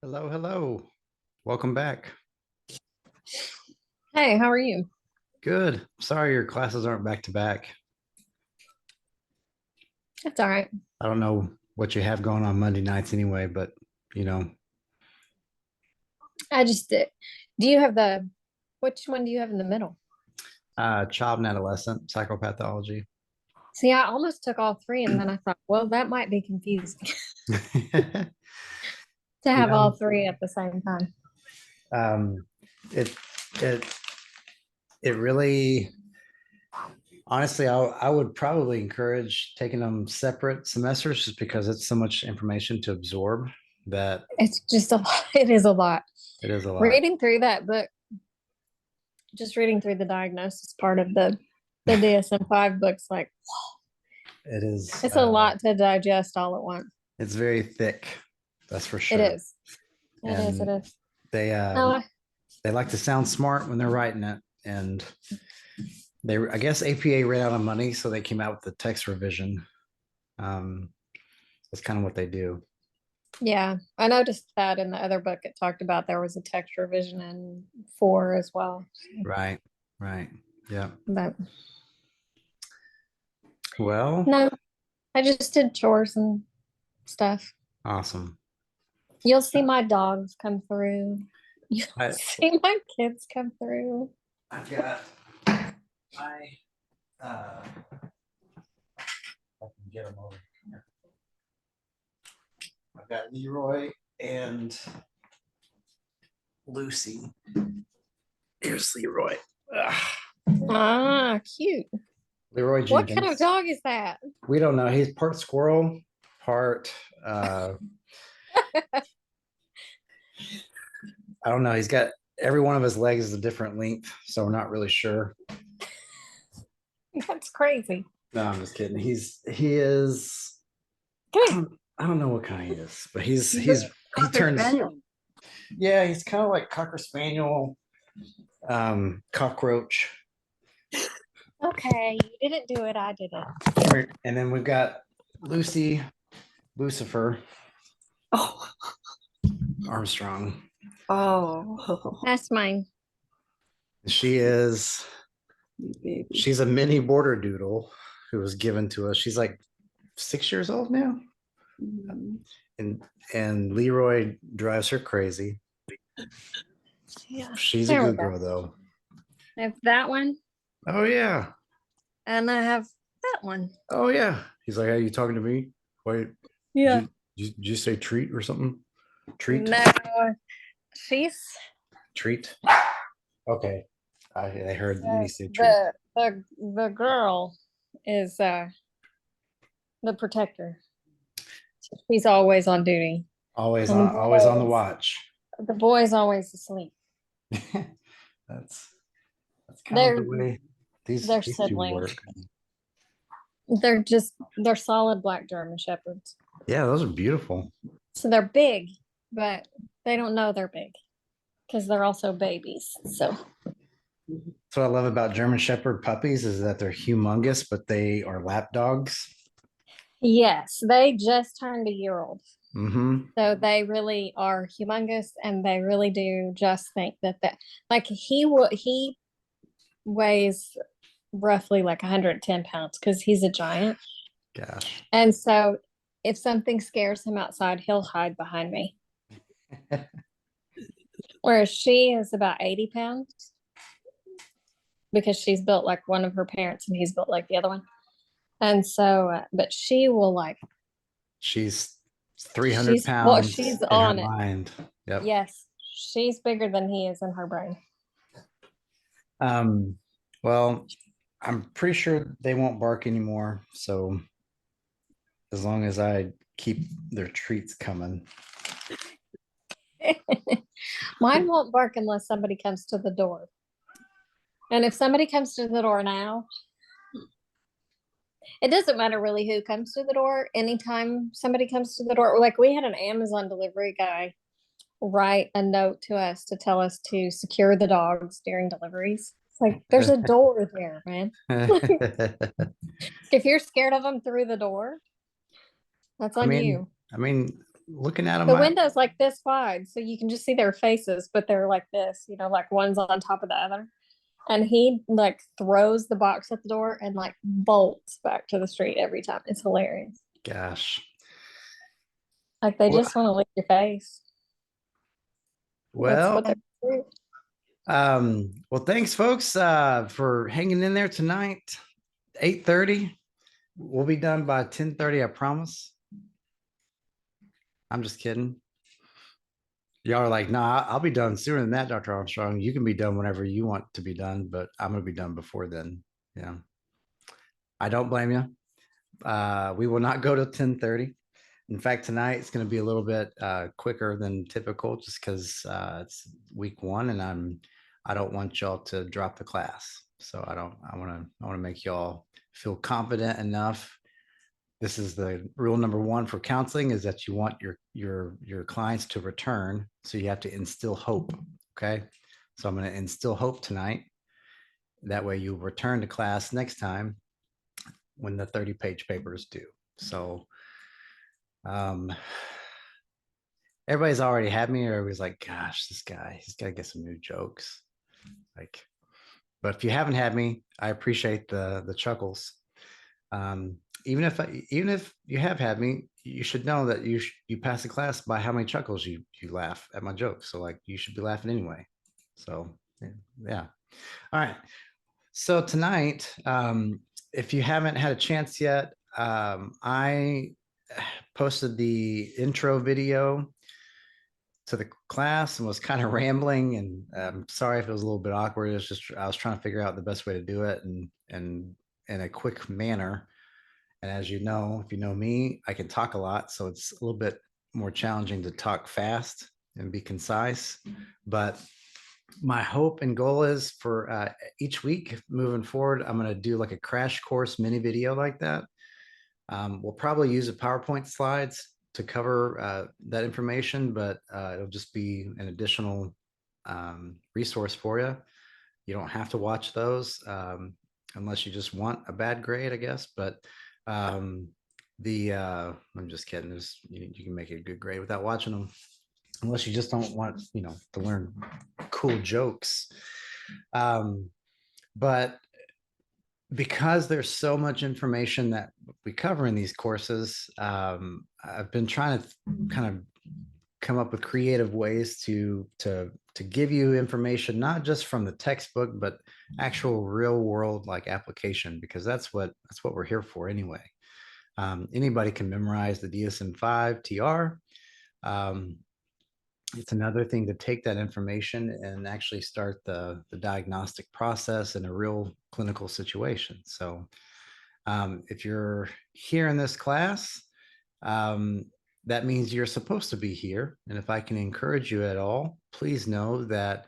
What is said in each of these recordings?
Hello, hello. Welcome back. Hey, how are you? Good. Sorry your classes aren't back to back. That's all right. I don't know what you have going on Monday nights anyway, but you know, I just did. Do you have which one do you have in the middle? child and adolescent psychopathology. See, I almost took all three, and then I thought, well, that might be confusing to You have all know, three at the same time. um, it it it really honestly, I would probably encourage taking them separate semesters just because it's so much information to absorb that It's just a lot. It is a lot. it is a lot. Reading through that book, just reading through the diagnosis part of the DSM-5 books, like It is it's a lot to digest all at once. it's very thick, that's for It sure. is. It is. It And is. they Oh, they like to sound smart when they're writing it, and I guess APA ran out of money, so they came out with the text revision. um that's kind of what they do. yeah. I noticed that in the other book it talked about there was a text revision in four as well. Right, right. Yeah. But Well, no, I just did chores and stuff. awesome. You'll see my dogs come through. You'll I see my kids come through. I've got I I can get them over here. I've got Leroy and Lucy. Here's Leroy. Ugh. Ah, cute. Leroy What kind of Jenkins. dog is that? We don't know. He's part squirrel, part I don't know. He's got every one of his legs is a different length, so we're not really sure. That's crazy. No, I'm just kidding. He is. Come here. I don't know what kind he is, but He's a he Cocker turns. Spaniel. Yeah, he's kind of like cocker spaniel, cockroach. Okay, you didn't do it. I did it. And then we've got Lucy, Lucifer Oh, Armstrong. oh, that's mine. She is. Baby. She's a mini border doodle who was given to us. She's like 6 years old now. Mm. and and Leroy drives her crazy. Yeah, She's a there we good go. girl though. I have that one, Oh yeah. and I have that one. Oh yeah. He's like, "Are you talking to me? Wait, Yeah. did you say treat or something? Treat, No, she's treat." Okay, I heard you the say treat. the girl is the protector. She's always on duty, and Always on the watch. the boy's always asleep. that's that's kind of the They're way they're these two siblings. work. They're solid black German shepherds. Yeah, those are beautiful. So they're big, but they don't know they're big because they're also babies. So That's what I love about German Shepherd puppies is that they're humongous, but they are lap dogs. yes, they just turned a year old. Mm-hmm. So they really are humongous, and they really do just think that like he weighs roughly like 110 pounds because he's a giant. Gosh. And so if something scares him outside, he'll hide behind me. Whereas she is about 80 pounds because she's built like one of her parents and he's built like the other one. And so, but she will like, She's 300 she's pounds in her on it. mind. Yep. Yes, she's bigger than he is in her brain. Um, well, I'm pretty sure they won't bark anymore. So as long as I keep their treats coming. Mine won't bark unless somebody comes to the door. And if somebody comes to the door now, it doesn't matter really who comes to the door. Anytime somebody comes to the door, like we had an Amazon delivery guy write a note to us to tell us to secure the dogs during deliveries. It's like there's a door there, man. If you're scared of them through the door, that's I on mean, you. I mean, looking at them, The window's like this wide, so you can just see their faces, but they're like this, like one's on top of the other. And he like throws the box at the door and like bolts back to the street every time. It's hilarious. gosh. Like they Well, just want to lick your face. That's well, what they're. well, thanks folks for hanging in there tonight. 8:30. We'll be done by 10:30, I promise. I'm just kidding. Y'all are like, nah, I'll be done sooner than that, Dr. Armstrong. You can be done whenever you want to be done, but I'm gonna be done before then. Yeah. I don't blame you. We will not go to 10:30. In fact, tonight it's going to be a little bit quicker than typical, just because it's week one, and I don't want y'all to drop the class. So I want to make y'all feel confident enough. This is the rule number one for counseling: is that you want your clients to return. So you have to instill hope. Okay. So I'm going to instill hope tonight. That way you return to class next time when the 30-page paper is due. So everybody's already had me, or everybody's like, gosh, this guy, he's got to get some new jokes. Like, but if you haven't had me, I appreciate the chuckles. Even if you have had me, you should know that you pass the class by how many chuckles you laugh at my jokes. So like, you should be laughing anyway. So yeah. All right. So tonight, if you haven't had a chance yet, I posted the intro video to the class and was kind of rambling, and I'm sorry if it was a little bit awkward. It's just I was trying to figure out the best way to do it and in a quick manner. And as you know, if you know me, I can talk a lot, so it's a little bit more challenging to talk fast and be concise. But my hope and goal is for each week moving forward, I'm going to do like a crash course mini video like that. We'll probably use a PowerPoint slides to cover that information, but it'll just be an additional resource for you. You don't have to watch those unless you just want a bad grade, I guess. But I'm just kidding. You can make a good grade without watching them, unless you just don't want to learn cool jokes. But because there's so much information that we cover in these courses, I've been trying to kind of come up with creative ways to give you information, not just from the textbook, but actual real world like application, because that's what we're here for anyway. Anybody can memorize the DSM-5 TR. It's another thing to take that information and actually start the diagnostic process in a real clinical situation. So if you're here in this class, that means you're supposed to be here. And if I can encourage you at all, please know that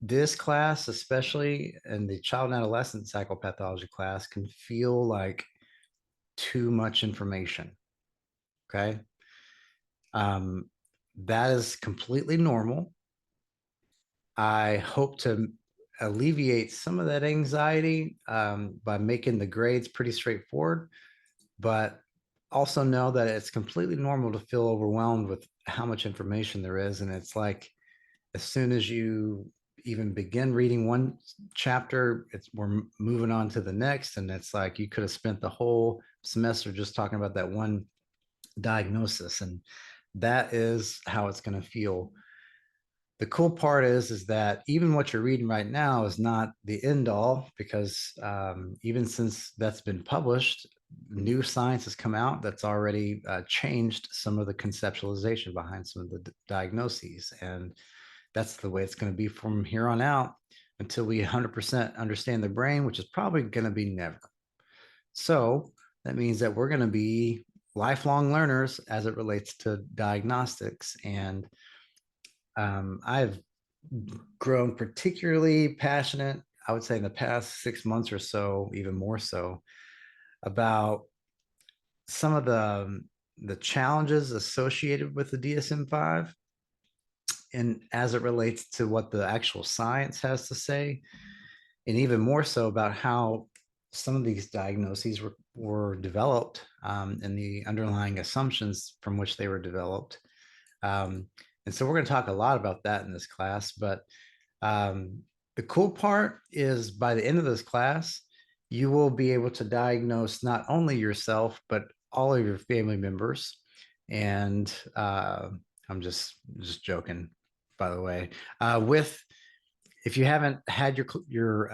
this class, especially in the child and adolescent psychopathology class, can feel like too much information. Okay. That is completely normal. I hope to alleviate some of that anxiety by making the grades pretty straightforward, but also know that it's completely normal to feel overwhelmed with how much information there is. And it's like, as soon as you even begin reading one chapter, we're moving on to the next. And it's like, you could have spent the whole semester just talking about that one diagnosis. And that is how it's going to feel. The cool part is that even what you're reading right now is not the end all, because even since that's been published, new science has come out that's already changed some of the conceptualization behind some of the diagnoses. And that's the way it's going to be from here on out until we 100% understand the brain, which is probably going to be never. So that means that we're going to be lifelong learners as it relates to diagnostics. And I've grown particularly passionate, I would say in the past 6 months or so, even more so, about some of the challenges associated with the DSM-5, and as it relates to what the actual science has to say, and even more so about how some of these diagnoses were developed, and the underlying assumptions from which they were developed. And so we're going to talk a lot about that in this class. But the cool part is by the end of this class, you will be able to diagnose not only yourself, but all of your family members. And I'm just joking, by the way. With if you haven't had your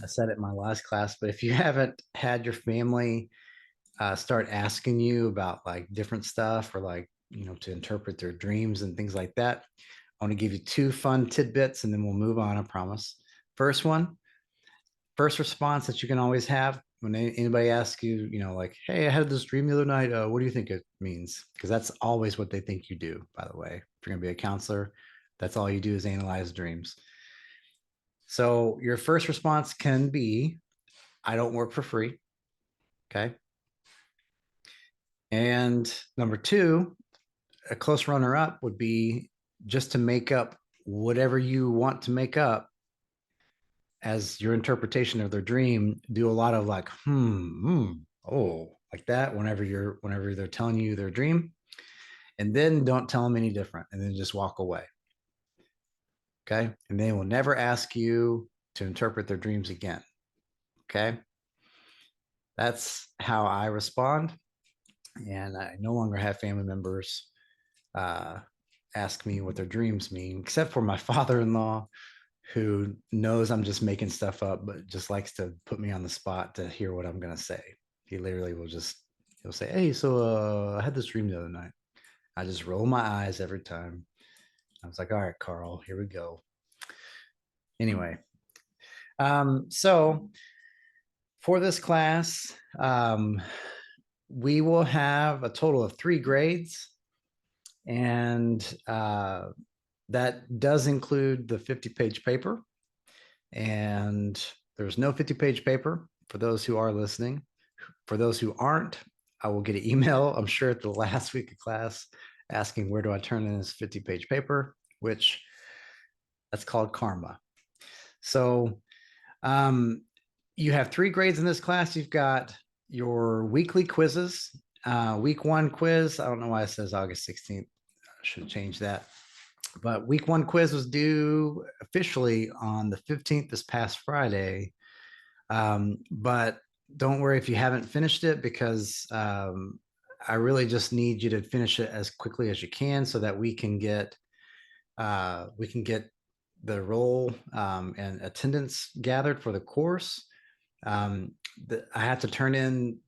I said it in my last class, but if you haven't had your family start asking you about like different stuff or like, to interpret their dreams and things like that, I want to give you two fun tidbits and then we'll move on, I promise. First one, first response that you can always have when anybody asks you, like, hey, I had this dream the other night. What do you think it means? Because that's always what they think you do, by the way. If you're going to be a counselor, that's all you do is analyze dreams. So your first response can be, I don't work for free. Okay. And number two, a close runner up would be just to make up whatever you want to make up as your interpretation of their dream. Do a lot of like, oh, like that whenever they're telling you their dream. And then don't tell them any different and then just walk away. Okay. And they will never ask you to interpret their dreams again. Okay. That's how I respond. And I no longer have family members ask me what their dreams mean, except for my father-in-law, who knows I'm just making stuff up, but just likes to put me on the spot to hear what I'm going to say. He literally he'll say, hey, so I had this dream the other night. I just roll my eyes every time. I was like, all right, Carl, here we go. Anyway, so for this class, we will have a total of 3 grades. And that does include the 50-page paper. And there's no 50-page paper for those who are listening. For those who aren't, I will get an email, I'm sure, at the last week of class asking where do I turn in this 50-page paper, which that's called karma. So you have 3 grades in this class. You've got your weekly quizzes. Week 1 quiz, I don't know why it says August 16th. I should change that. But week 1 quiz was due officially on the 15th, this past Friday. But don't worry if you haven't finished it, because I really just need you to finish it as quickly as you can so that we can get the roll and attendance gathered for the course. I have to turn in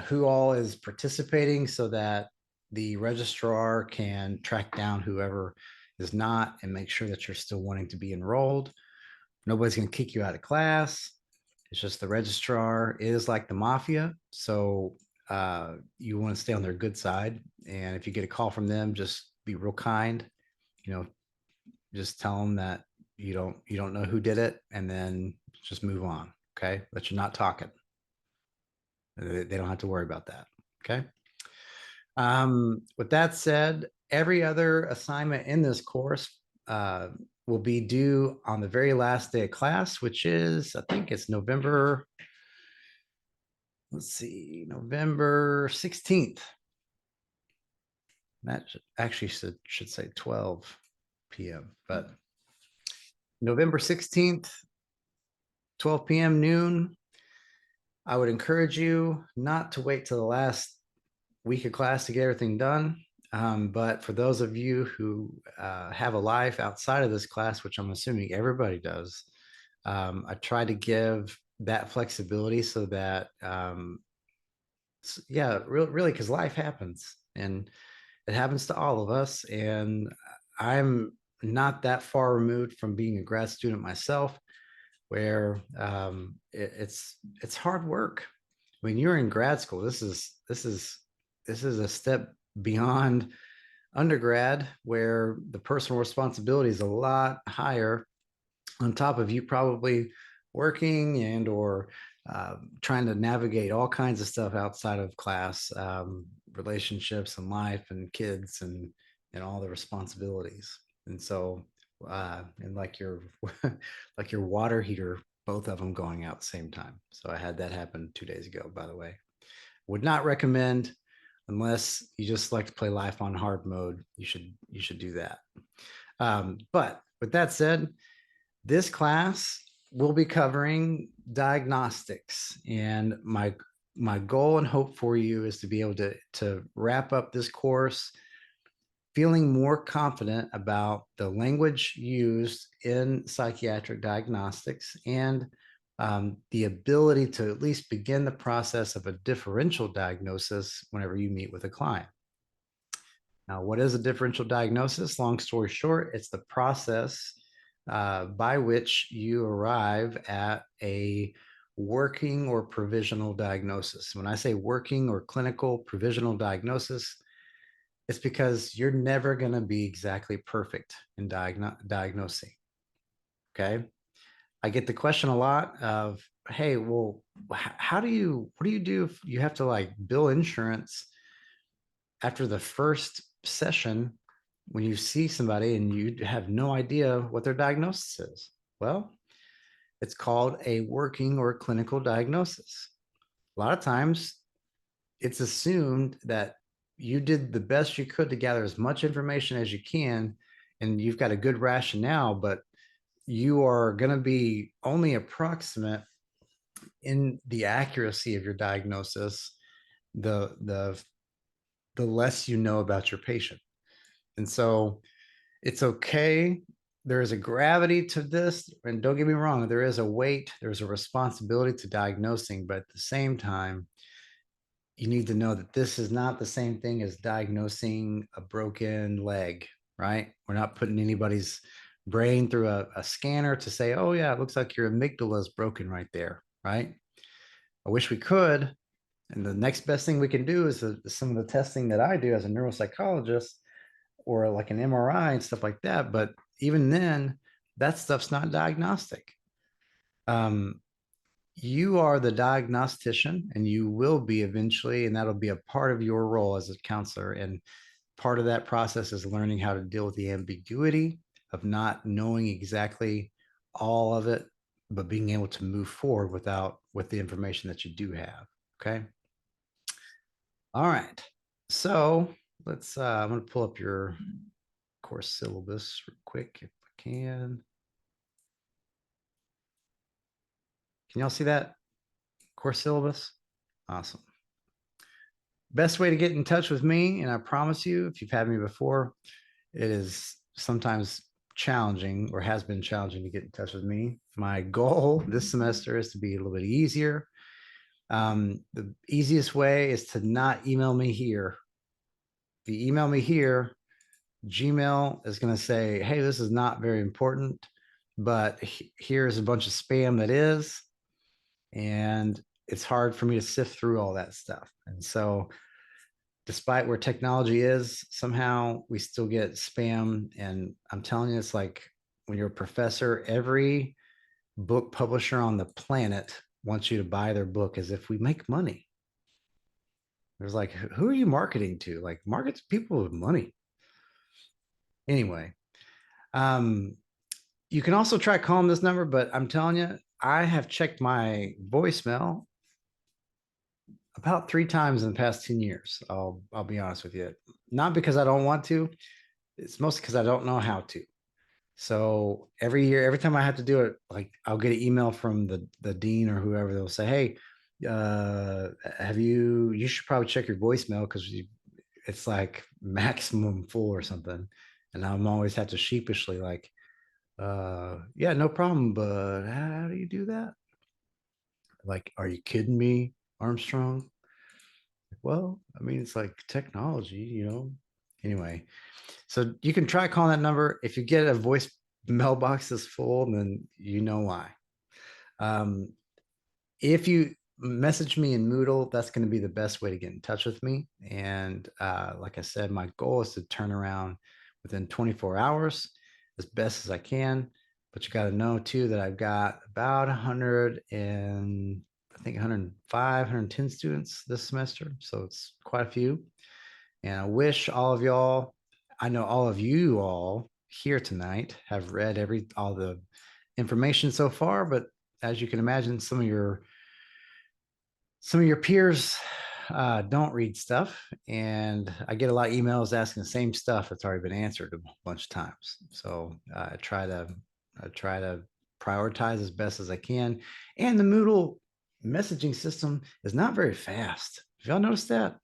who all is participating so that the registrar can track down whoever is not and make sure that you're still wanting to be enrolled. Nobody's going to kick you out of class. It's just the registrar is like the mafia. So you want to stay on their good side. And if you get a call from them, just be real kind. Just tell them that you don't know who did it, and then just move on. Okay. But you're not talking. They don't have to worry about that. Okay. With that said, every other assignment in this course will be due on the very last day of class, which is, I think it's November 16th. That actually should say 12 p.m., but November 16th, 12 p.m. noon. I would encourage you not to wait till the last week of class to get everything done. But for those of you who have a life outside of this class, which I'm assuming everybody does, I try to give that flexibility so that, really, because life happens and it happens to all of us. And I'm not that far removed from being a grad student myself, where it's hard work. When you're in grad school, this is a step beyond undergrad, where the personal responsibility is a lot higher, on top of you probably working and or trying to navigate all kinds of stuff outside of class, relationships and life and kids and all the responsibilities. And so and like your like your water heater both of them going out at the same time. So I had that happen 2 days ago, by the way. Would not recommend unless you just like to play life on hard mode. You should do that. But with that said, this class will be covering diagnostics, and my goal and hope for you is to be able to wrap up this course feeling more confident about the language used in psychiatric diagnostics and the ability to at least begin the process of a differential diagnosis whenever you meet with a client. Now, what is a differential diagnosis? Long story short, it's the process by which you arrive at a working or provisional diagnosis. When I say working or clinical provisional diagnosis, it's because you're never going to be exactly perfect in diagnosing. Okay. I get the question a lot of, hey, well, what do you do if you have to like bill insurance after the first session when you see somebody and you have no idea what their diagnosis is? Well, it's called a working or clinical diagnosis. A lot of times it's assumed that you did the best you could to gather as much information as you can, and you've got a good rationale, but you are going to be only approximate in the accuracy of your diagnosis the less you know about your patient. And so it's okay. There is a gravity to this, and don't get me wrong, there is a weight, there's a responsibility to diagnosing, but at the same time, you need to know that this is not the same thing as diagnosing a broken leg, right? We're not putting anybody's brain through a scanner to say, oh, yeah, it looks like your amygdala is broken right there, right? I wish we could. And the next best thing we can do is some of the testing that I do as a neuropsychologist or like an MRI and stuff like that. But even then, that stuff's not diagnostic. You are the diagnostician, and you will be eventually, and that'll be a part of your role as a counselor. And part of that process is learning how to deal with the ambiguity of not knowing exactly all of it, but being able to move forward with the information that you do have. Okay. All right. So let's I'm going to pull up your course syllabus real quick if I can. Can y'all see that course syllabus? Awesome. Best way to get in touch with me, and I promise you, if you've had me before, it is sometimes challenging or has been challenging to get in touch with me. My goal this semester is to be a little bit easier. The easiest way is to not email me here. If you email me here, Gmail is going to say, hey, this is not very important, but here's a bunch of spam that is. And it's hard for me to sift through all that stuff. And so, despite where technology is, somehow we still get spam. And I'm telling you, it's like when you're a professor, every book publisher on the planet wants you to buy their book as if we make money. There's like, who are you marketing to? Like, market to people with money. Anyway, you can also try calling this number, but I'm telling you, I have checked my voicemail about 3 times in the past 10 years. I'll be honest with you. Not because I don't want to, it's mostly because I don't know how to. So every year, every time I have to do it, like I'll get an email from the dean or whoever. They'll say, hey, you should probably check your voicemail because it's like maximum full or something. And I'm always have to sheepishly like, yeah, no problem, but how do you do that? Like, are you kidding me, Armstrong? Well, I mean, it's like technology. Anyway, so you can try calling that number. If you get a voice mailbox that's full, then you know why. If you message me in Moodle, that's going to be the best way to get in touch with me. And like I said, my goal is to turn around within 24 hours as best as I can. But you got to know too that I've got about 100 and I think 105, 110 students this semester. So it's quite a few. And I wish all of y'all, I know all of you all here tonight have read all the information so far, but as you can imagine, some of your peers don't read stuff, and I get a lot of emails asking the same stuff that's already been answered a bunch of times. So I try to prioritize as best as I can. And the Moodle messaging system is not very fast. Have y'all noticed that?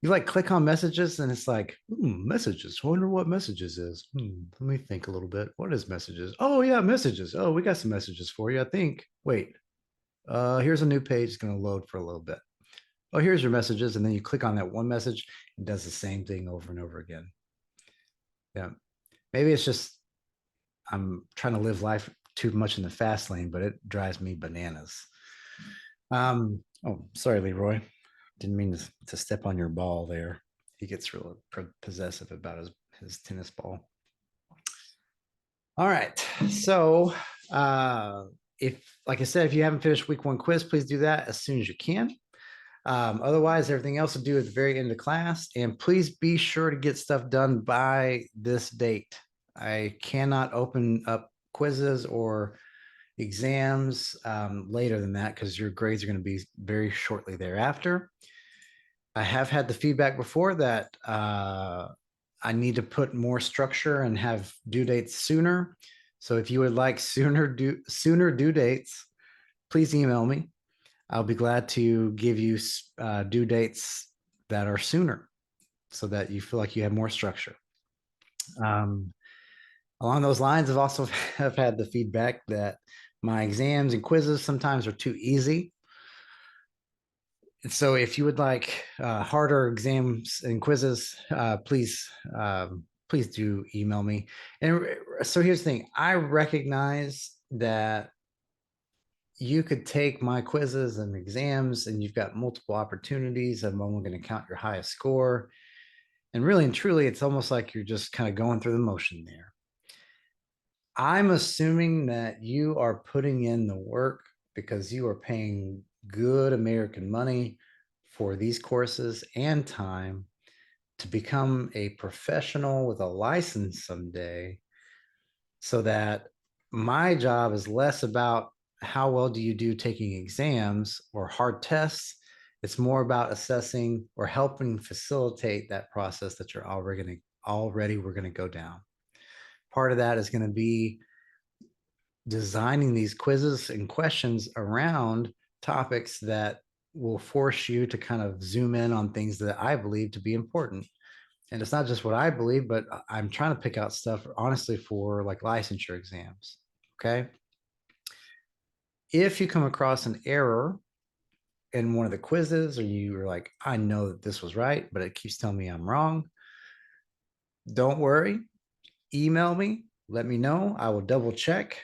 You like click on messages and it's like, messages. I wonder what messages is. Let me think a little bit. What is messages? Oh yeah, messages. Oh, we got some messages for you, I think. Wait, here's a new page. It's going to load for a little bit. Oh, here's your messages. And then you click on that one message and does the same thing over and over again. Yeah. Maybe it's just I'm trying to live life too much in the fast lane, but it drives me bananas. Oh, sorry, Leroy. Didn't mean to step on your ball there. He gets real possessive about his tennis ball. All right. So if, like I said, if you haven't finished week 1 quiz, please do that as soon as you can. Otherwise, everything else will do at the very end of class. And please be sure to get stuff done by this date. I cannot open up quizzes or exams later than that because your grades are going to be very shortly thereafter. I have had the feedback before that I need to put more structure and have due dates sooner. So if you would like sooner due dates, please email me. I'll be glad to give you due dates that are sooner so that you feel like you have more structure. Along those lines, I've also have had the feedback that my exams and quizzes sometimes are too easy. And so if you would like harder exams and quizzes, please do email me. And so here's the thing. I recognize that you could take my quizzes and exams and you've got multiple opportunities. I'm only going to count your highest score. And really and truly, it's almost like you're just kind of going through the motion there. I'm assuming that you are putting in the work because you are paying good American money for these courses and time to become a professional with a license someday, so that my job is less about how well do you do taking exams or hard tests. It's more about assessing or helping facilitate that process that you're already we're going to go down. Part of that is going to be designing these quizzes and questions around topics that will force you to kind of zoom in on things that I believe to be important. And it's not just what I believe, but I'm trying to pick out stuff honestly for like licensure exams. Okay. If you come across an error in one of the quizzes, or you are like, I know that this was right, but it keeps telling me I'm wrong, don't worry. Email me, let me know. I will double check.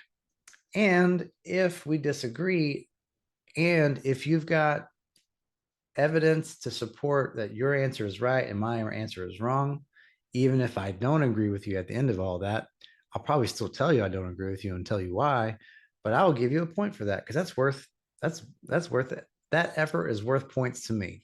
And if we disagree, and if you've got evidence to support that your answer is right and my answer is wrong, even if I don't agree with you at the end of all that, I'll probably still tell you I don't agree with you and tell you why, but I will give you a point for that because that's worth it. That effort is worth points to me.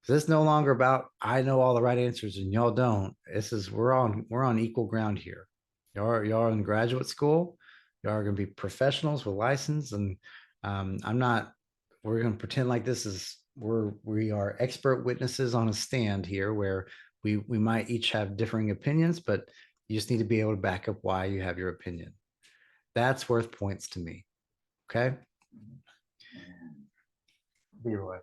So it's no longer about I know all the right answers and y'all don't. This is we're on equal ground here. Y'all in graduate school. Y'all are going to be professionals with license, and I'm not. We're going to pretend like this is we are expert witnesses on a stand here, where we might each have differing opinions, but you just need to be able to back up why you have your opinion. That's worth points to me. Okay. Leroy.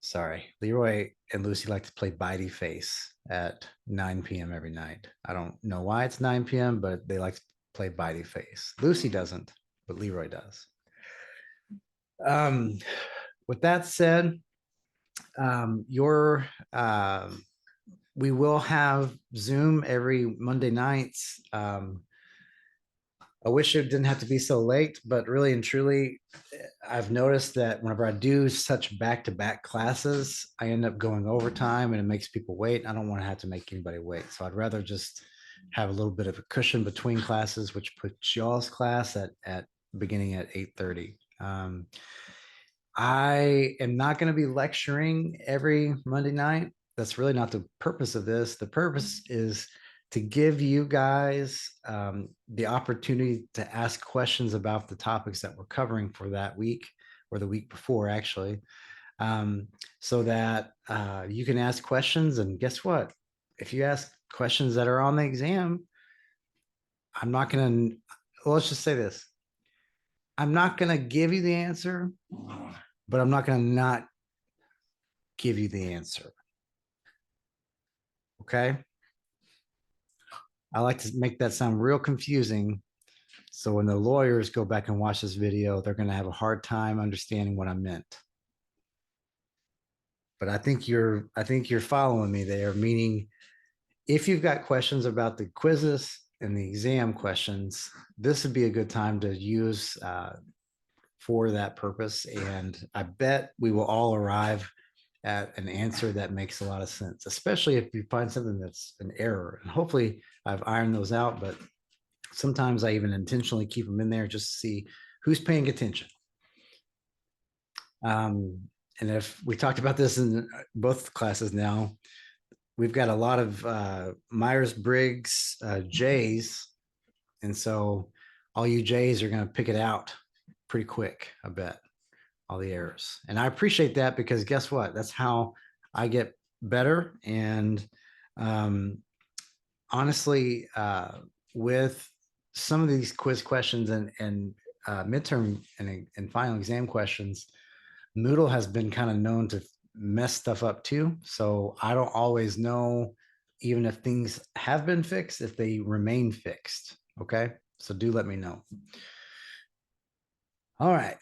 Sorry, Leroy and Lucy like to play bitey face at 9 p.m. every night. I don't know why it's 9 p.m., but they like to play bitey face. Lucy doesn't, but Leroy does. With that said, we will have Zoom every Monday nights. I wish it didn't have to be so late, but really and truly, I've noticed that whenever I do such back-to-back classes, I end up going overtime and it makes people wait. I don't want to have to make anybody wait. So I'd rather just have a little bit of a cushion between classes, which puts y'all's class at beginning at 8:30. I am not going to be lecturing every Monday night. That's really not the purpose of this. The purpose is to give you guys the opportunity to ask questions about the topics that we're covering for that week or the week before, actually, so that you can ask questions. And guess what? If you ask questions that are on the exam, I'm not going to, well, let's just say this. I'm not going to give you the answer, but I'm not going to not give you the answer. Okay. I like to make that sound real confusing. So when the lawyers go back and watch this video, they're going to have a hard time understanding what I meant. But I think you're following me there, meaning if you've got questions about the quizzes and the exam questions, this would be a good time to use for that purpose. And I bet we will all arrive at an answer that makes a lot of sense, especially if you find something that's an error. And hopefully I've ironed those out, but sometimes I even intentionally keep them in there just to see who's paying attention. And if we talked about this in both classes now, we've got a lot of Myers-Briggs J's. And so all you J's are going to pick it out pretty quick, I bet, all the errors. And I appreciate that because guess what? That's how I get better. And honestly, with some of these quiz questions and midterm and final exam questions, Moodle has been kind of known to mess stuff up too. So I don't always know, even if things have been fixed, if they remain fixed. Okay. So do let me know. All right.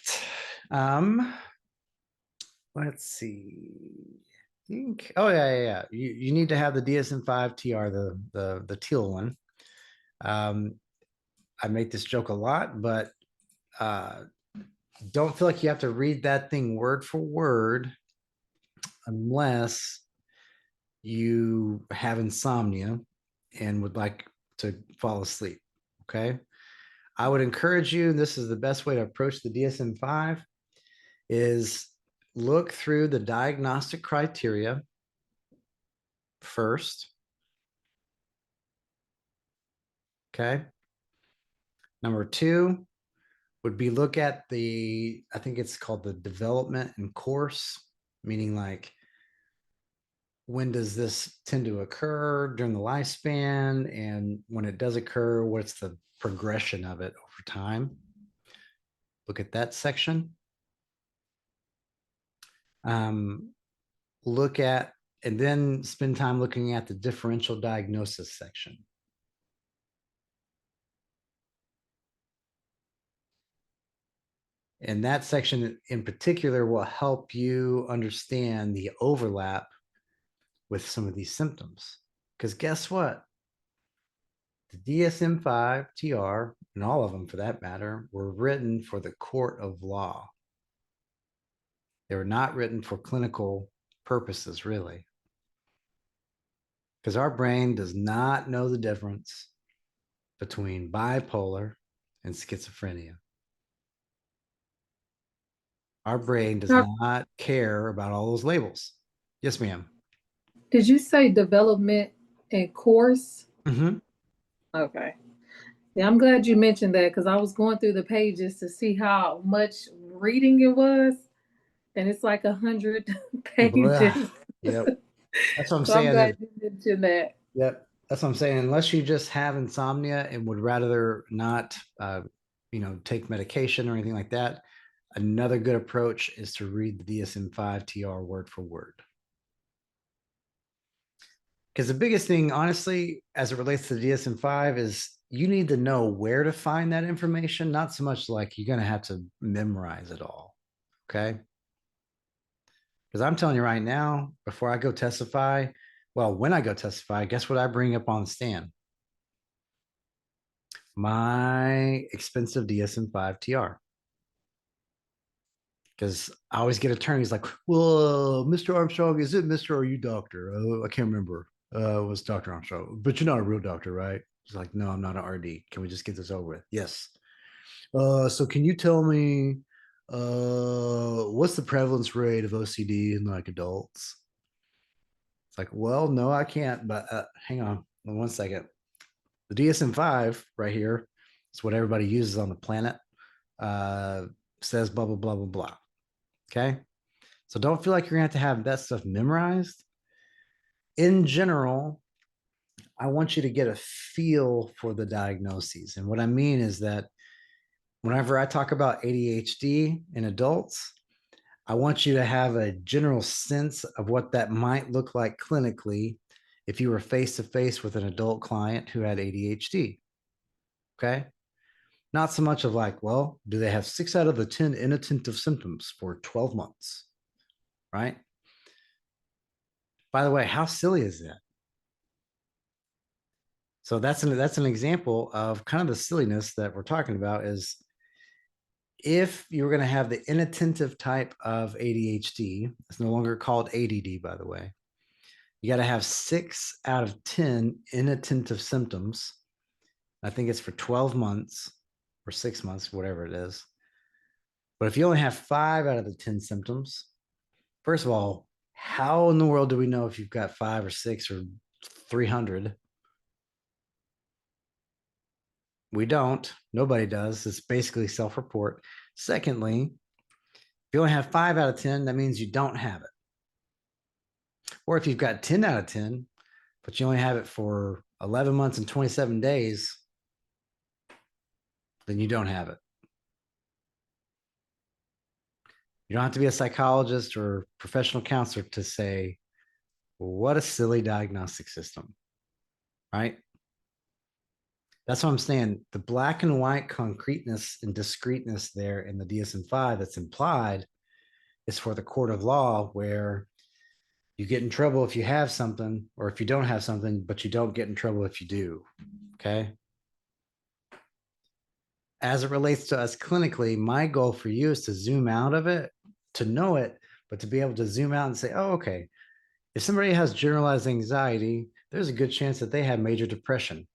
Let's see. I think, oh yeah. You need to have the DSM-5 TR, the teal one. I make this joke a lot, but don't feel like you have to read that thing word for word unless you have insomnia and would like to fall asleep. Okay. I would encourage you, and this is the best way to approach the DSM-5, is look through the diagnostic criteria first. Okay. Number two would be look at I think it's called the development and course, meaning like, when does this tend to occur during the lifespan? And when it does occur, what's the progression of it over time? Look at that section. Look at, and then spend time looking at the differential diagnosis section. And that section in particular will help you understand the overlap with some of these symptoms. Because guess what? The DSM-5 TR, and all of them for that matter, were written for the court of law. They were not written for clinical purposes, really. Because our brain does not know the difference between bipolar and schizophrenia. Our brain does not care about all those labels. Yes, ma'am. Did you say development and course? Mm-hmm. Okay. Yeah, I'm glad you mentioned that because I was going through the pages to see how much reading it was, and it's like 100 pages. Yep. That's what I'm So saying. I'm glad you mentioned that. Yep. That's what I'm saying. Unless you just have insomnia and would rather not, take medication or anything like that, another good approach is to read the DSM-5 TR word for word. Because the biggest thing, honestly, as it relates to the DSM-5 is you need to know where to find that information, not so much like you're going to have to memorize it all. Okay. Because I'm telling you right now, before I go testify, well, when I go testify, guess what I bring up on the stand? My expensive DSM-5 TR. Because I always get attorneys like, well, Mr. Armstrong, is it Mr. or you doctor? I can't remember. It was Dr. Armstrong, but you're not a real doctor, right? He's like, no, I'm not an RD. Can we just get this over with? Yes. So can you tell me what's the prevalence rate of OCD in like adults? It's like, well, no, I can't, but hang on 1 second. The DSM-5 right here is what everybody uses on the planet. Says blah, blah, blah, blah, blah. Okay. So don't feel like you're going to have that stuff memorized. In general, I want you to get a feel for the diagnoses. And what I mean is that whenever I talk about ADHD in adults, I want you to have a general sense of what that might look like clinically if you were face to face with an adult client who had ADHD. Okay. Not so much of like, well, do they have 6 out of the 10 inattentive symptoms for 12 months? Right. By the way, how silly is that? So that's an example of kind of the silliness that we're talking about is if you're going to have the inattentive type of ADHD, it's no longer called ADD, by the way. You got to have 6 out of 10 inattentive symptoms. I think it's for 12 months or 6 months, whatever it is. But if you only have 5 out of the 10 symptoms, first of all, how in the world do we know if you've got 5 or 6 or 300? We don't. Nobody does. It's basically self-report. Secondly, if you only have 5 out of 10, that means you don't have it. Or if you've got 10 out of 10, but you only have it for 11 months and 27 days, then you don't have it. You don't have to be a psychologist or professional counselor to say, what a silly diagnostic system, right? That's what I'm saying. The black and white concreteness and discreteness there in the DSM-5 that's implied is for the court of law, where you get in trouble if you have something, or if you don't have something, but you don't get in trouble if you do. Okay. As it relates to us clinically, my goal for you is to zoom out of it, to know it, but to be able to zoom out and say, oh, okay, if somebody has generalized anxiety, there's a good chance that they have major depression,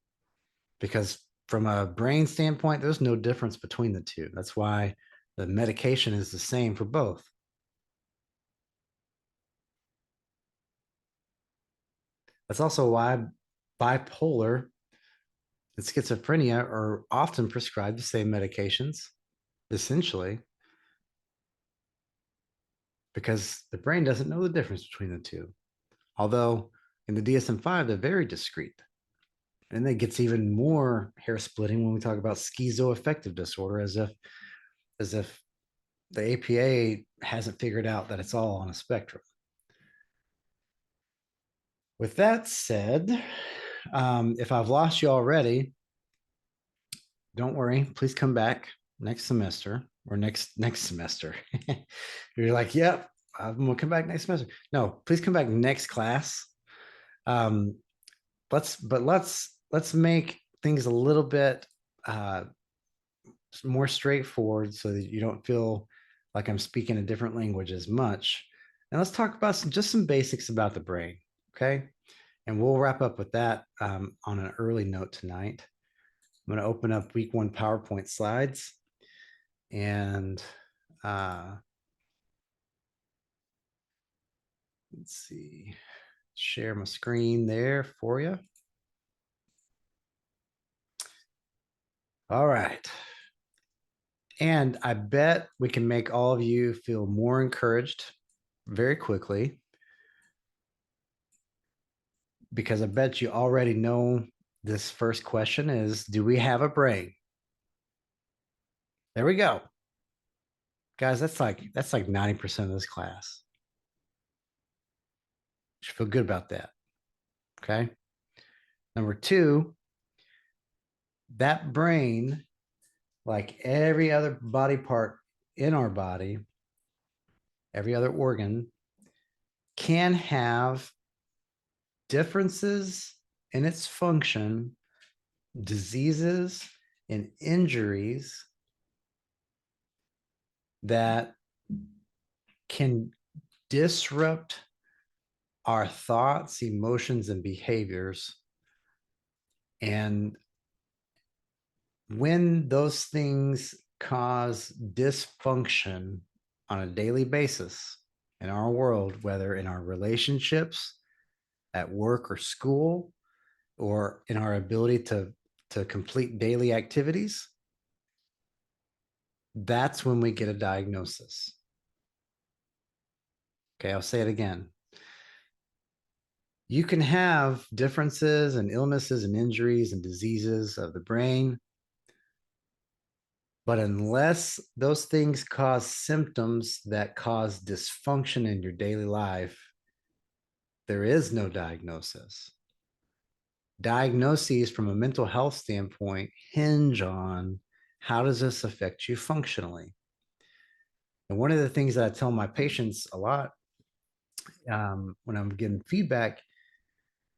because from a brain standpoint, there's no difference between the two. That's why the medication is the same for both. That's also why bipolar and schizophrenia are often prescribed the same medications, essentially, because the brain doesn't know the difference between the two. Although in the DSM-5, they're very discreet. And it gets even more hair splitting when we talk about schizoaffective disorder, as if the APA hasn't figured out that it's all on a spectrum. With that said, if I've lost you already, don't worry. Please come back next semester or next semester. You're like, yep, I'm gonna come back next semester. No, please come back next class. Let's make things a little bit more straightforward so that you don't feel like I'm speaking a different language as much. And let's talk about just some basics about the brain, okay? And we'll wrap up with that on an early note tonight. I'm going to open up week 1 PowerPoint slides and let's see, share my screen there for you. All right. And I bet we can make all of you feel more encouraged very quickly, because I bet you already know this first question is, do we have a brain? There we go. Guys, that's like 90% of this class. You should feel good about that. Okay. Number 2, that brain, like every other body part in our body, every other organ, can have differences in its function, diseases, and injuries that can disrupt our thoughts, emotions, and behaviors. And when those things cause dysfunction on a daily basis in our world, whether in our relationships, at work or school, or in our ability to to complete daily activities, that's when we get a diagnosis. Okay, I'll say it again. You can have differences and illnesses and injuries and diseases of the brain, but unless those things cause symptoms that cause dysfunction in your daily life, there is no diagnosis. Diagnoses from a mental health standpoint hinge on how does this affect you functionally? And one of the things that I tell my patients a lot when I'm getting feedback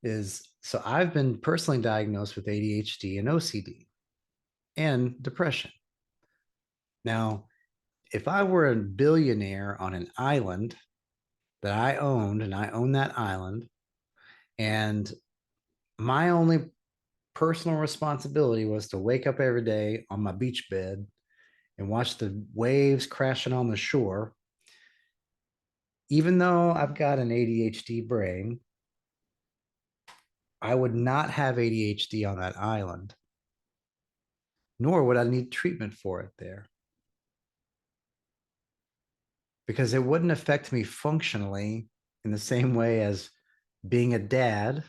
is, so I've been personally diagnosed with ADHD and OCD and depression. Now, if I were a billionaire on an island that I owned, and I own that island, and my only personal responsibility was to wake up every day on my beach bed and watch the waves crashing on the shore, even though I've got an ADHD brain, I would not have ADHD on that island, nor would I need treatment for it there, because it wouldn't affect me functionally in the same way as being a dad,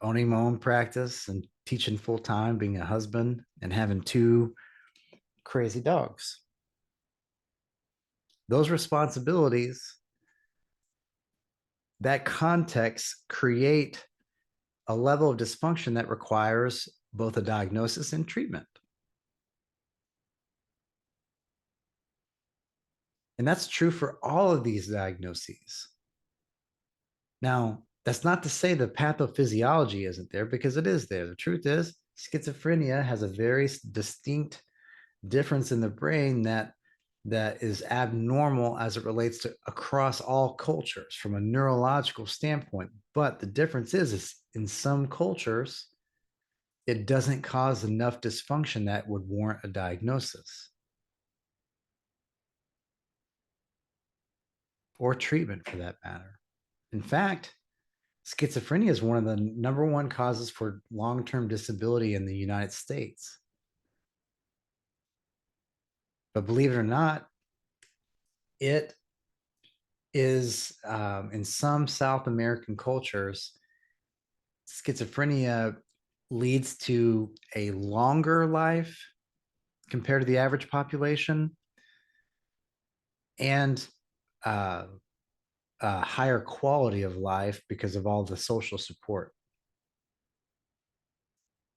owning my own practice and teaching full time, being a husband, and having 2 crazy dogs. Those responsibilities, that context, create a level of dysfunction that requires both a diagnosis and treatment. And that's true for all of these diagnoses. Now, that's not to say the pathophysiology isn't there, because it is there. The truth is, schizophrenia has a very distinct difference in the brain that is abnormal as it relates to across all cultures from a neurological standpoint. But the difference is in some cultures, it doesn't cause enough dysfunction that would warrant a diagnosis or treatment for that matter. In fact, schizophrenia is one of the #1 causes for long-term disability in the United States. But believe it or not, it is in some South American cultures, schizophrenia leads to a longer life compared to the average population, and a higher quality of life because of all the social support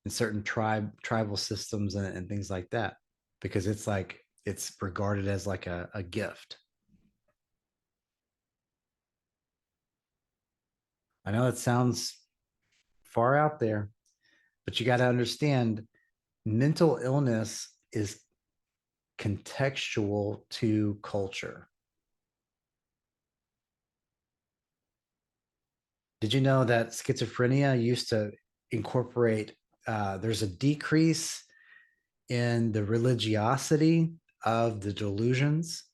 in certain tribal systems and things like that, because it's regarded as like a gift. I know it sounds far out there, but you got to understand, mental illness is contextual to culture. Did you know that schizophrenia used to incorporate, there's a decrease in the religiosity of the delusions?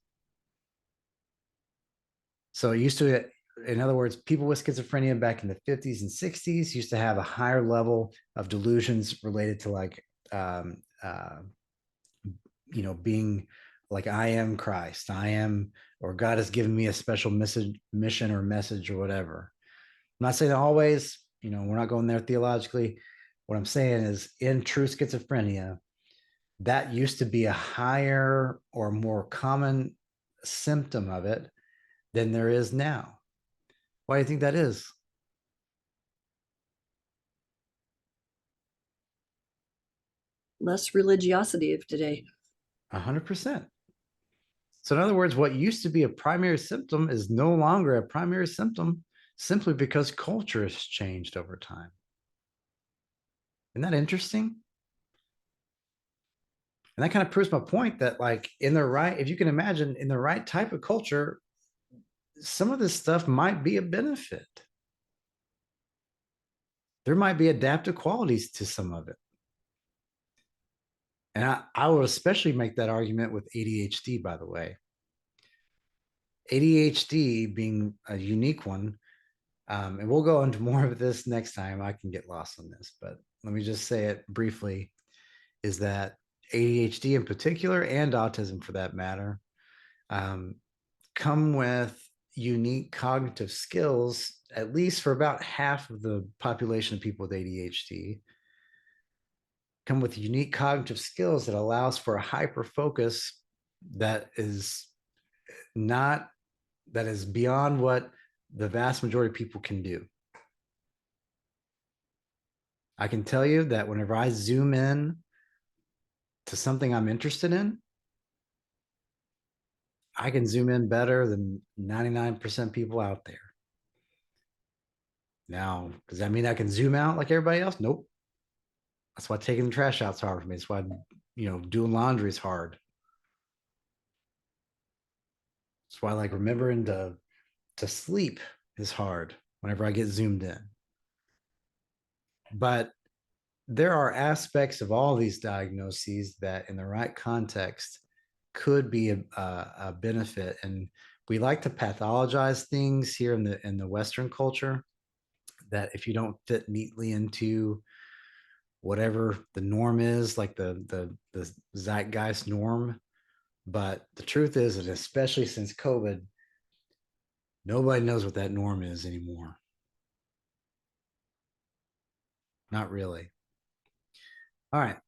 So it used to, in other words, people with schizophrenia back in the 50s and 60s used to have a higher level of delusions related to like, being like, I am Christ, I am, or God has given me a special mission or message or whatever. I'm not saying always, we're not going there theologically. What I'm saying is, in true schizophrenia, that used to be a higher or more common symptom of it than there is now. Why do you think that is? Less religiosity of today. 100%. So in other words, what used to be a primary symptom is no longer a primary symptom, simply because culture has changed over time. Isn't that interesting? And that kind of proves my point that, like, if you can imagine, in the right type of culture, some of this stuff might be a benefit. There might be adaptive qualities to some of it. And I would especially make that argument with ADHD, by the way. ADHD being a unique one, and we'll go into more of this next time. I can get lost on this, but let me just say it briefly, is that ADHD in particular, and autism for that matter, come with unique cognitive skills, at least for about half of the population of people with ADHD, come with unique cognitive skills that allows for a hyper focus that is beyond what the vast majority of people can do. I can tell you that whenever I zoom in to something I'm interested in, I can zoom in better than 99% people out there. Now, does that mean I can zoom out like everybody else? Nope. That's why taking the trash out's hard for me. That's why, doing laundry is hard. That's why like remembering to sleep is hard whenever I get zoomed in. But there are aspects of all these diagnoses that in the right context could be a benefit. And we like to pathologize things here in the Western culture, that if you don't fit neatly into whatever the norm is, like the zeitgeist norm. But the truth is, and especially since COVID, nobody knows what that norm is anymore. Not really. All right.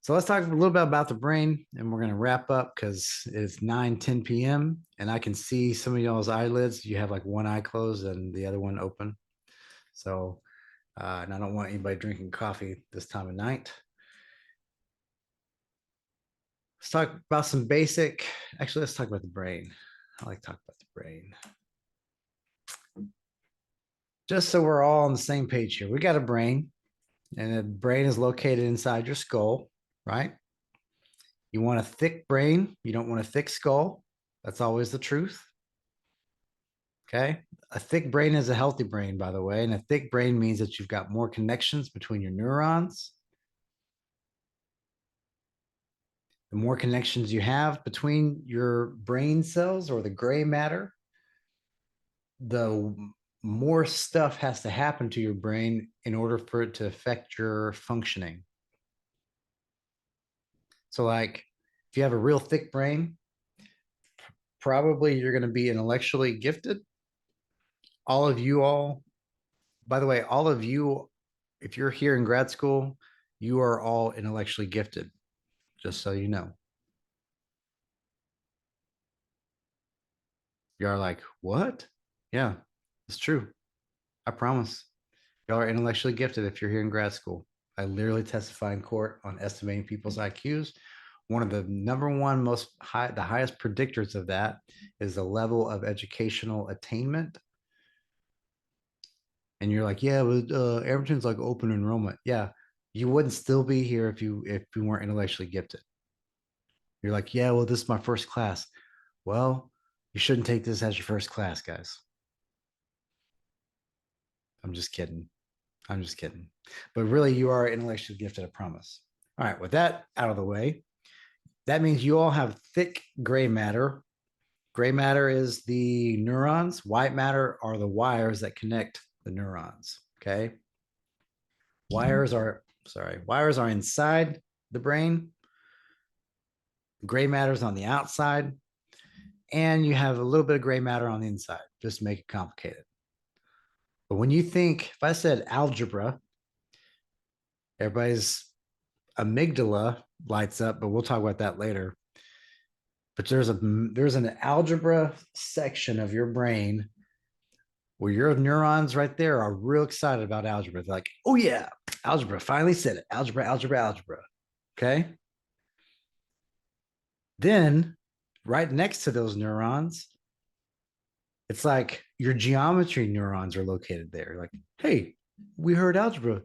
So let's talk a little bit about the brain, and we're going to wrap up because it's 9:10 p.m. and I can see some of y'all's eyelids. You have like one eye closed and the other one open. So, and I don't want anybody drinking coffee this time of night. Let's talk about some basic, actually, let's talk about the brain. I like to talk about the brain. Just so we're all on the same page here. We got a brain, and the brain is located inside your skull, right? You want a thick brain. You don't want a thick skull. That's always the truth. Okay. A thick brain is a healthy brain, by the way. And a thick brain means that you've got more connections between your neurons. The more connections you have between your brain cells or the gray matter, the more stuff has to happen to your brain in order for it to affect your functioning. So like if you have a real thick brain, probably you're going to be intellectually gifted. All of you, by the way, all of you, if you're here in grad school, you are all intellectually gifted, just so you know. You're like, what? Yeah, it's true. I promise. Y'all are intellectually gifted if you're here in grad school. I literally testify in court on estimating people's IQs. One of the the highest predictors of that is the level of educational attainment. And you're like, yeah, but Everton's like open enrollment. Yeah, you wouldn't still be here if you weren't intellectually gifted. You're like, yeah, well, this is my first class. Well, you shouldn't take this as your first class, guys. I'm just kidding. I'm just kidding. But really, you are intellectually gifted, I promise. All right, with that out of the way, that means you all have thick gray matter. Gray matter is the neurons. White matter are the wires that connect the neurons, okay? Wires are inside the brain. Gray matter is on the outside. And you have a little bit of gray matter on the inside, just to make it complicated. But when you think, if I said algebra, everybody's amygdala lights up, but we'll talk about that later. But there's an algebra section of your brain where your neurons right there are real excited about algebra. They're like, oh yeah, algebra, finally said it. Algebra, algebra, algebra. Okay. Then right next to those neurons, it's like your geometry neurons are located there. Like, hey, we heard algebra. Did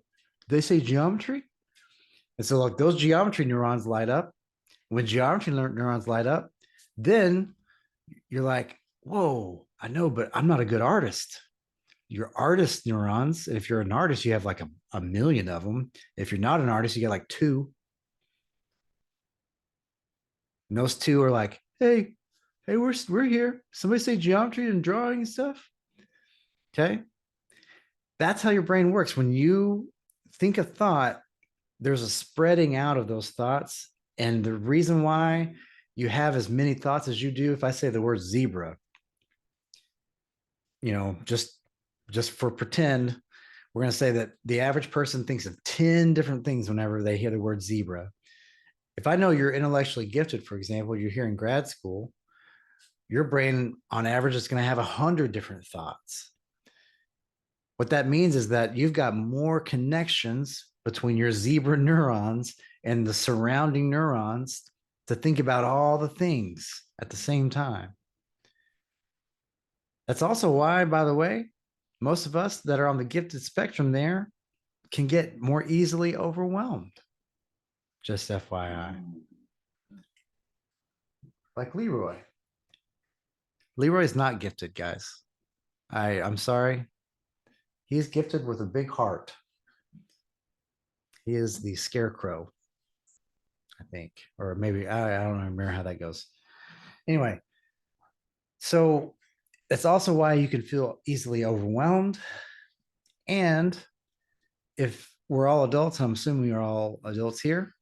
they say geometry? And so like those geometry neurons light up. When geometry neurons light up, then you're like, whoa, I know, but I'm not a good artist. Your artist neurons, if you're an artist, you have like a million of them. If you're not an artist, you get like 2. And those 2 are like, hey, we're here. Somebody say geometry and drawing and stuff. Okay. That's how your brain works. When you think a thought, there's a spreading out of those thoughts. And the reason why you have as many thoughts as you do, if I say the word zebra, just for pretend, we're going to say that the average person thinks of 10 different things whenever they hear the word zebra. If I know you're intellectually gifted, for example, you're here in grad school, your brain on average is going to have 100 different thoughts. What that means is that you've got more connections between your zebra neurons and the surrounding neurons to think about all the things at the same time. That's also why, by the way, most of us that are on the gifted spectrum there can get more easily overwhelmed. Just FYI. Like Leroy. Leroy is not gifted, guys. I'm sorry. He's gifted with a big heart. He is the scarecrow, I think, or maybe I don't remember how that goes. Anyway, so that's also why you can feel easily overwhelmed. And if we're all adults, I'm assuming we're all adults here,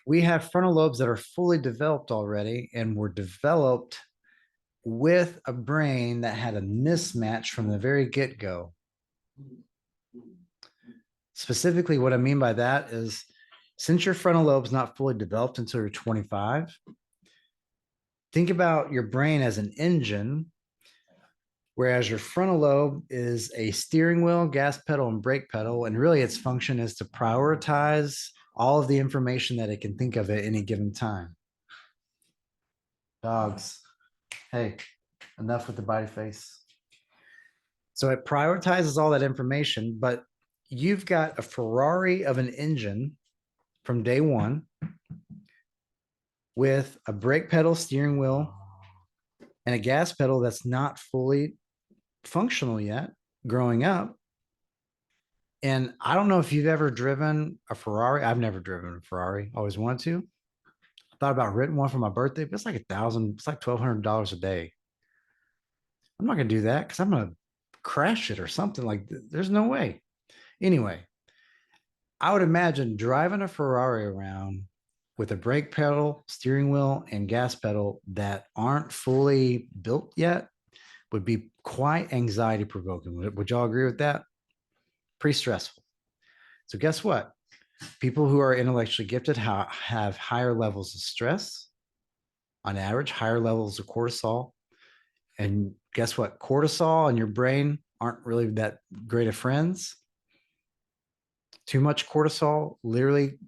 we have frontal lobes that are fully developed already and were developed with a brain that had a mismatch from the very get-go. Specifically, what I mean by that is, since your frontal lobe is not fully developed until you're 25, think about your brain as an engine, whereas your frontal lobe is a steering wheel, gas pedal, and brake pedal. And really its function is to prioritize all of the information that it can think of at any given time. Dogs. Hey, enough with the body face. So it prioritizes all that information, but you've got a Ferrari of an engine from day one with a brake pedal, steering wheel, and a gas pedal that's not fully functional yet growing up. And I don't know if you've ever driven a Ferrari. I've never driven a Ferrari. Always wanted to. I thought about renting one for my birthday, but it's like $1,000, it's like $1,200 a day. I'm not going to do that because I'm going to crash it or something. Like, there's no way. Anyway, I would imagine driving a Ferrari around with a brake pedal, steering wheel, and gas pedal that aren't fully built yet would be quite anxiety provoking. Would y'all agree with that? Pretty stressful. So guess what? People who are intellectually gifted have higher levels of stress, on average, higher levels of cortisol. And guess what? Cortisol and your brain aren't really that great of friends. Too much cortisol literally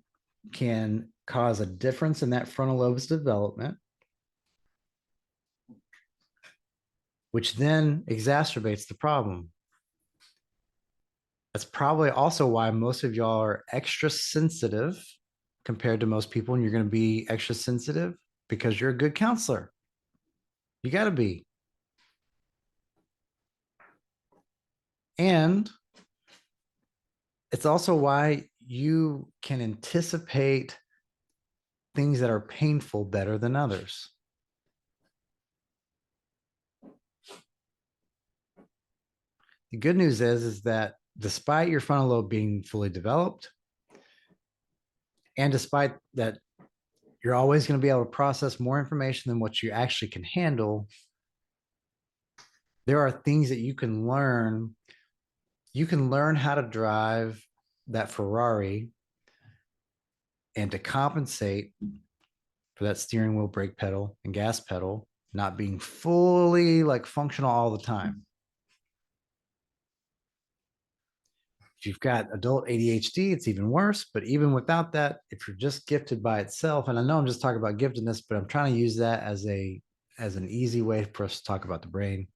can cause a difference in that frontal lobe's development, which then exacerbates the problem. That's probably also why most of y'all are extra sensitive compared to most people, and you're going to be extra sensitive because you're a good counselor. You got to be. And it's also why you can anticipate things that are painful better than others. The good news is that despite your frontal lobe being fully developed, and despite that you're always going to be able to process more information than what you actually can handle, there are things that you can learn. You can learn how to drive that Ferrari and to compensate for that steering wheel, brake pedal, and gas pedal not being fully like functional all the time. If you've got adult ADHD, it's even worse. But even without that, if you're just gifted by itself, and I know I'm just talking about giftedness, but I'm trying to use that as an easy way for us to talk about the brain.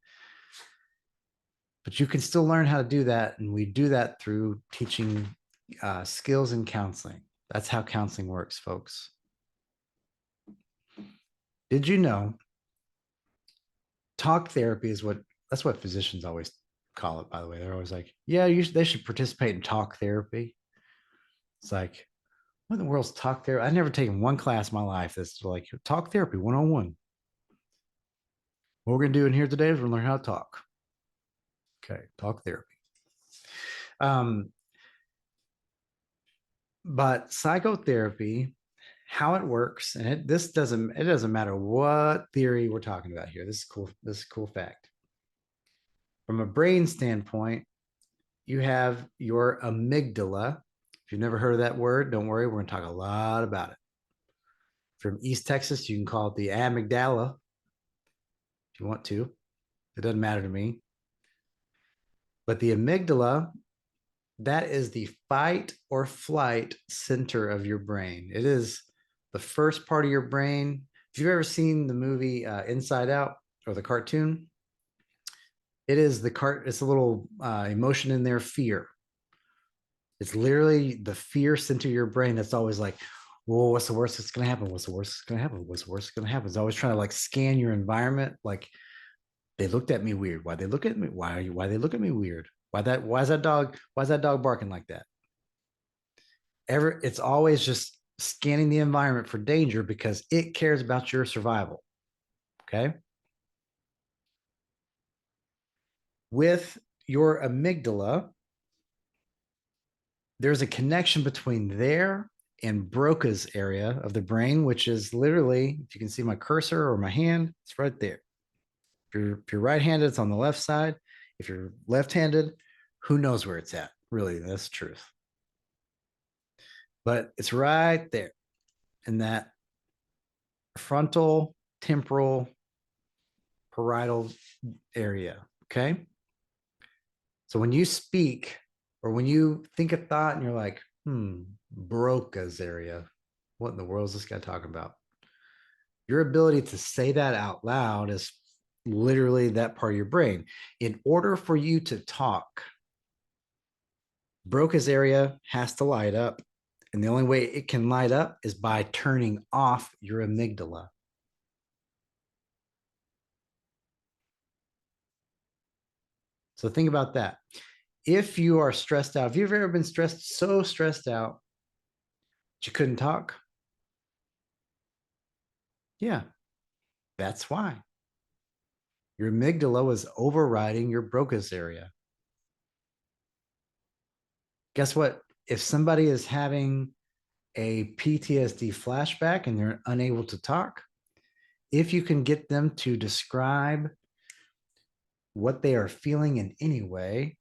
But you can still learn how to do that. And we do that through teaching skills in counseling. That's how counseling works, folks. Did you know talk therapy is that's what physicians always call it, by the way. They're always like, yeah, they should participate in talk therapy. It's like, what in the world's talk therapy? I've never taken one class in my life that's like talk therapy 101. What we're going to do in here today is we're going to learn how to talk. Okay, talk therapy. But psychotherapy, how it works, and it doesn't matter what theory we're talking about here. This is cool. This is a cool fact. From a brain standpoint, you have your amygdala. If you've never heard of that word, don't worry. We're going to talk a lot about it. From East Texas, you can call it the amygdala if you want to. It doesn't matter to me. But the amygdala, that is the fight or flight center of your brain. It is the first part of your brain. If you've ever seen the movie Inside Out or the cartoon, it's a little emotion in there, fear. It's literally the fear center of your brain that's always like, whoa, what's the worst that's going to happen? What's the worst that's going to happen? What's the worst that's going to happen? It's always trying to like scan your environment. Like, they looked at me weird. Why they look at me? Why they look at me weird? Why is that dog barking like that? It's always just scanning the environment for danger because it cares about your survival. Okay. With your amygdala, there's a connection between there and Broca's area of the brain, which is literally, if you can see my cursor or my hand, it's right there. If you're right-handed, it's on the left side. If you're left-handed, who knows where it's at? Really, that's the truth. But it's right there in that frontal, temporal, parietal area. Okay. So when you speak or when you think a thought and you're like, Broca's area, what in the world is this guy talking about? Your ability to say that out loud is literally that part of your brain. In order for you to talk, Broca's area has to light up. And the only way it can light up is by turning off your amygdala. So think about that. If you are stressed out, have you ever been so stressed out that you couldn't talk? Yeah, that's why. Your amygdala was overriding your Broca's area. Guess what? If somebody is having a PTSD flashback and they're unable to talk, if you can get them to describe what they are feeling in any way,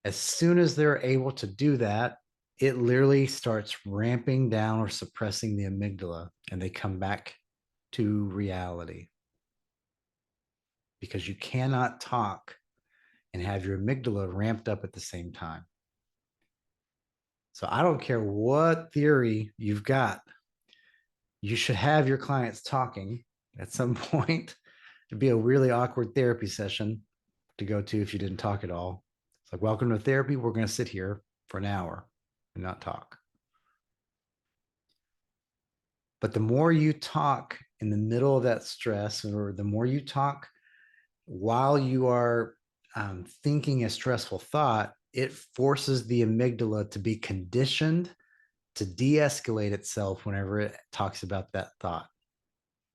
as soon as they're able to do that, it literally starts ramping down or suppressing the amygdala and they come back to reality. Because you cannot talk and have your amygdala ramped up at the same time. So I don't care what theory you've got, you should have your clients talking at some point. It'd be a really awkward therapy session to go to if you didn't talk at all. It's like, welcome to therapy. We're going to sit here for an hour and not talk. But the more you talk in the middle of that stress, or the more you talk while you are thinking a stressful thought, it forces the amygdala to be conditioned to de-escalate itself whenever it talks about that thought,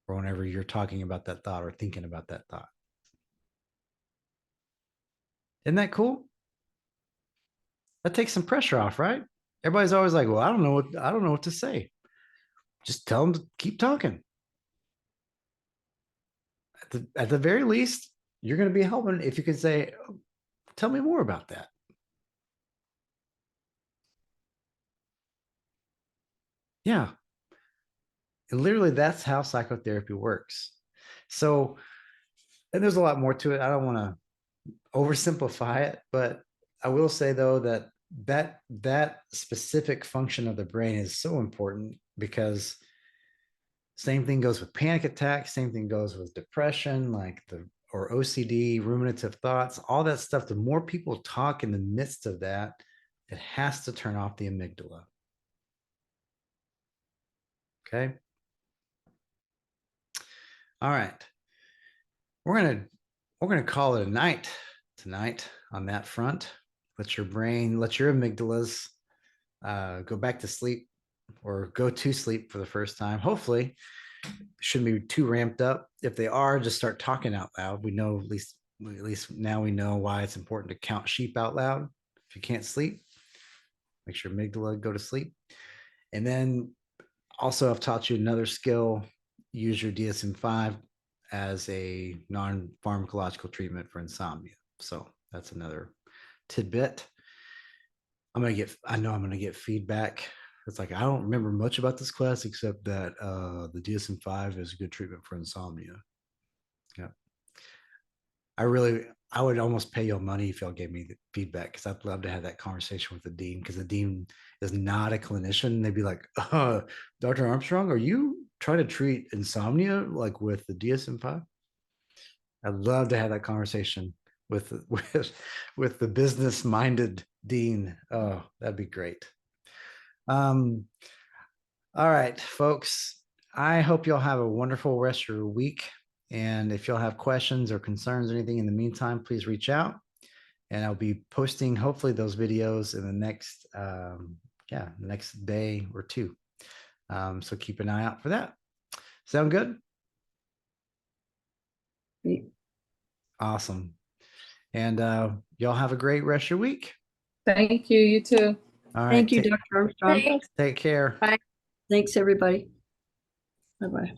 or whenever you're talking about that thought or thinking about that thought. Isn't that cool? That takes some pressure off, right? Everybody's always like, well, I don't know what to say. Just tell them to keep talking. At the very least, you're going to be helping if you can say, oh, tell me more about that. Yeah. And literally, that's how psychotherapy works. So, and there's a lot more to it. I don't want to oversimplify it, but I will say though that specific function of the brain is so important, because same thing goes with panic attacks, same thing goes with depression, or OCD, ruminative thoughts, all that stuff. The more people talk in the midst of that, it has to turn off the amygdala. Okay. All right. We're gonna call it a night tonight on that front. Let your amygdalas go back to sleep, or go to sleep for the first time. Hopefully, shouldn't be too ramped up. If they are, just start talking out loud. We know, at least now we know why it's important to count sheep out loud if you can't sleep. makes your amygdala go to sleep. And then also I've taught you another skill, use your DSM-5 as a non-pharmacological treatment for insomnia. So that's another tidbit. I know I'm gonna get feedback. It's like, I don't remember much about this class except that the DSM-5 is a good treatment for insomnia. Yeah. I would almost pay y'all money if y'all gave me the feedback, because I'd love to have that conversation with the dean, because the dean is not a clinician. They'd be like, Dr. Armstrong, are you trying to treat insomnia like with the DSM-5? I'd love to have that conversation with the business minded dean. Oh, that'd be great. All right, folks. I hope y'all have a wonderful rest of your week. And if y'all have questions or concerns or anything in the meantime, please reach out. And I'll be posting hopefully those videos in the next next day or two. So keep an eye out for that. Sound good? Great. Awesome. And y'all have a great rest of your week. Thank you. You too. All right. Thank you, Dr. Armstrong. Thanks. Take care. Bye. Thanks, everybody. Bye-bye.